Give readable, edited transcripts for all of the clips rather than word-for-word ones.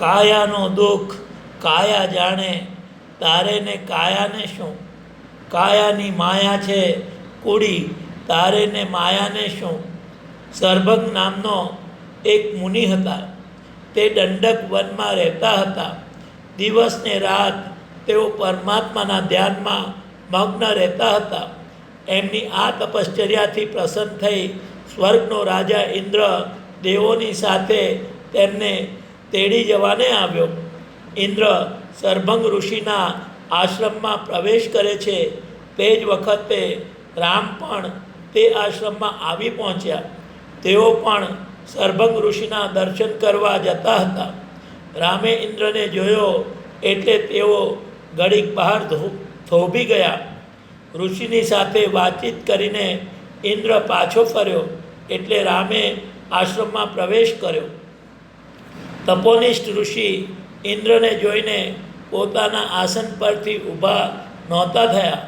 કાયાનું દુઃખ કાયા જાણે, તારે ને કાયાને શું? કાયાની માયા છે કુડી, તારે ને માયાને શું? સરભંગ નામનો એક મુનિ હતા. તે દંડક વનમાં રહેતા હતા. દિવસ ને રાત તેઓ પરમાત્માના ધ્યાનમાં મગ્ન રહેતા હતા. એમની આ તપશ્ચર્યાથી પ્રસન્ન થઈ સ્વર્ગનો રાજા ઇન્દ્ર દેવોની સાથે તેમને તેડી જવાને આવ્યો. ઇન્દ્ર સરભંગ ઋષિના આશ્રમમાં પ્રવેશ કરે છે. તે જ વખતે રામ પણ તે આશ્રમમાં આવી પહોંચ્યા. તેઓ પણ સરભંગ ઋષિના દર્શન કરવા જતા હતા. રામે ઇન્દ્રને જોયો એટલે તેઓ ઘડીક બહાર થોભી ગયા. ઋષિની સાથે વાતચીત કરીને ઇન્દ્ર પાછો ફર્યો એટલે રામે આશ્રમમાં પ્રવેશ કર્યો. તપોનિષ્ઠ ઋષિ ઇન્દ્રને જોઈને પોતાના આસન પરથી ઊભા નહોતા થયા,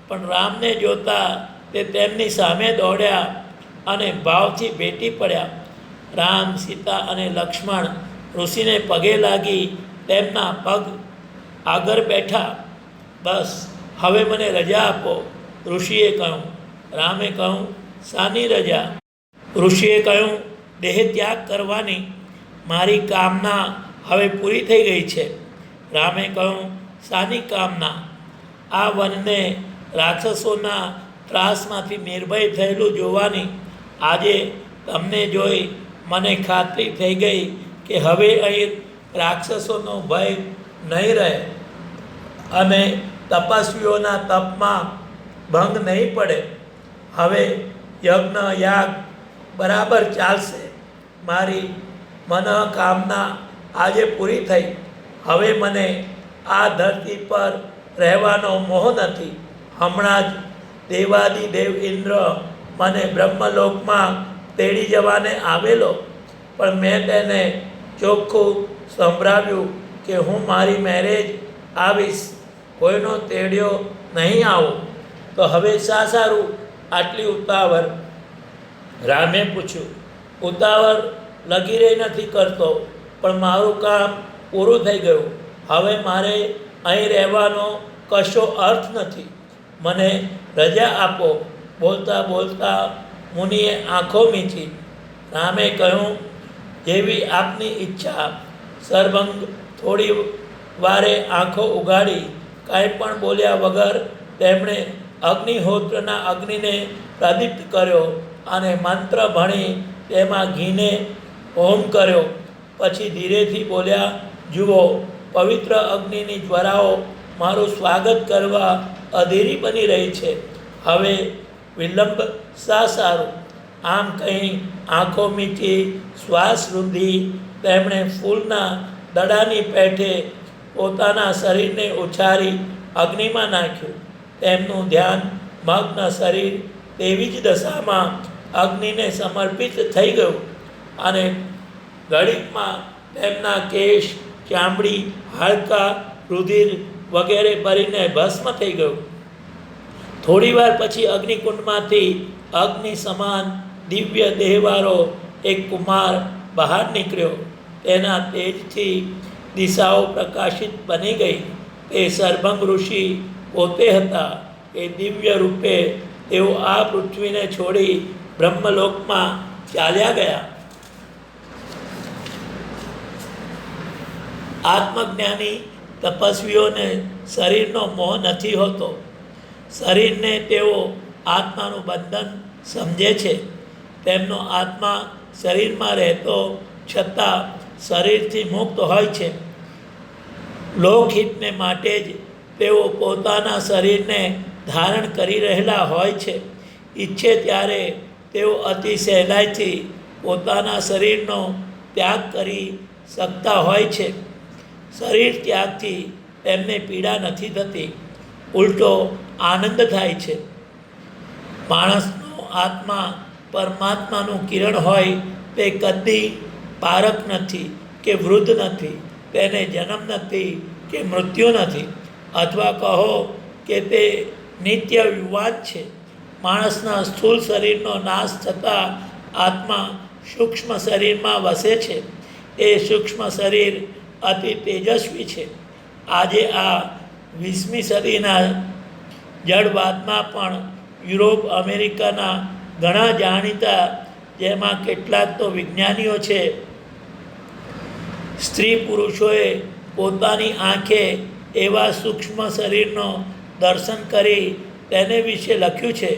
પણ રામને જોતા તે તેમની સામે દોડ્યા અને ભાવથી ભેટી પડ્યા. રામ, સીતા અને લક્ષ્મણ ઋષિને પગે લાગી તેમના પગ આગળ બેઠા. બસ હવે મને રજા આપો, ઋષિએ કહ્યું. રામે કહ્યું, શાની રજા? ઋષિએ કહ્યું, દેહ ત્યાગ કરવાની. મારી કામના હવે પૂરી થઈ ગઈ છે. રામે કહ્યું, શાની કામના? આ વનને રાક્ષસોના ત્રાસમાંથી નિર્ભય થયેલું જોવાની. આજે તમને જોઈ મને ખાતરી થઈ ગઈ કે હવે અહીં રાક્ષસોનો ભય નહીં રહે અને તપસ્વીઓના તપમાં ભંગ નહીં પડે. હવે યજ્ઞ યાગ બરાબર ચાલશે. મારી મનોકામના આજે પૂરી થઈ. હવે મને આ ધરતી પર રહેવાનો મોહ નથી. હમણાં જ દેવાદિદેવ ઇન્દ્ર મને બ્રહ્મલોકમાં તેડી જવાને આવેલો, પણ મેં તેને ચોખ્ખું સંભળાવ્યું કે હું મારી મેરેજ આવીશ, કોઈનો તેડ્યો નહીં આવું. તો હવે શા સારું આટલી ઉતાવળ? રામે પૂછ્યું. ઉતાવળ લગી રહી નથી કરતો, પણ મારું કામ પૂરું થઈ ગયું. હવે મારે અહીં રહેવાનો કશો અર્થ નથી. મને રજા આપો. બોલતા બોલતા મુનિએ આંખો મીચી. રામે કહ્યું, જેવી આપની ઈચ્છા. સરભંગ થોડી વારે આંખો ઉગાડી કાંઈ પણ બોલ્યા વગર તેમણે અગ્નિહોત્રના અગ્નિને પ્રદીપ્ત કર્યો અને મંત્ર ભણી તેમાં ઘીને હોમ કર્યો. પછી ધીરેથી બોલ્યા, જુઓ, પવિત્ર અગ્નિની જ્વાળાઓ મારું સ્વાગત કરવા અધીરી બની રહી છે. હવે વિલંબ શા સારું? આમ કહી આંખો મીચી શ્વાસ રૂંધી તેમણે ફૂલના દડાની પેઠે પોતાના શરીરને ઉછારી અગ્નિમાં નાખ્યું. તેમનું ધ્યાન મગ્ન શરીર તેવી જ દશામાં અગ્નિને સમર્પિત થઈ ગયું અને ઘડીકમાં તેમના કેશ, ચામડી, હાડકાં, રુધિર વગેરે ભરીને ભસ્મ થઈ ગયું. થોડીવાર પછી અગ્નિકુંડમાંથી અગ્નિ સમાન દિવ્ય દેહવાળો એક કુમાર બહાર નીકળ્યો. તેના તેજથી દિશાઓ પ્રકાશિત બની ગઈ. તે સરભંગ ઋષિ પોતે હતા. એ દિવ્ય રૂપે તેઓ આ પૃથ્વીને છોડી બ્રહ્મલોકમાં ચાલ્યા ગયા. આત્મજ્ઞાની તપસ્વીઓને શરીરનો મોહ નથી હોતો. શરીરને તેઓ આત્માનું બંધન સમજે છે. તેમનો આત્મા શરીરમાં રહેતો છતાં શરીરથી મુક્ત હોય છે. લોકહિતને માટે જ તેઓ પોતાના શરીરને ધારણ કરી રહેલા હોય છે. ઈચ્છે ત્યારે તેઓ અતિ સહેલાઈથી પોતાના શરીરનો ત્યાગ કરી શકતા હોય છે. શરીર ત્યાગથી તેમને પીડા નથી થતી, ઉલટો આનંદ થાય છે. માણસનો આત્મા પરમાત્માનું કિરણ હોય તે કદી પારક નથી કે વૃદ્ધ નથી. તેને જન્મ નથી કે મૃત્યુ નથી, અથવા કહો કે તે નિત્ય યુવાન છે. માણસના સ્થૂળ શરીરનો નાશ થતાં આત્મા સૂક્ષ્મ શરીરમાં વસે છે. એ સૂક્ષ્મ શરીર અતિ તેજસ્વી છે. આજે આ 20મી સદીના જડવાદમાં પણ યુરોપ અમેરિકાના ઘણા જાણીતા, જેમાં કેટલાક તો વિજ્ઞાનીઓ છે, સ્ત્રી પુરુષોએ પોતાની આંખે એવા સૂક્ષ્મ શરીરનો દર્શન કરી તેને વિશે લખ્યું છે.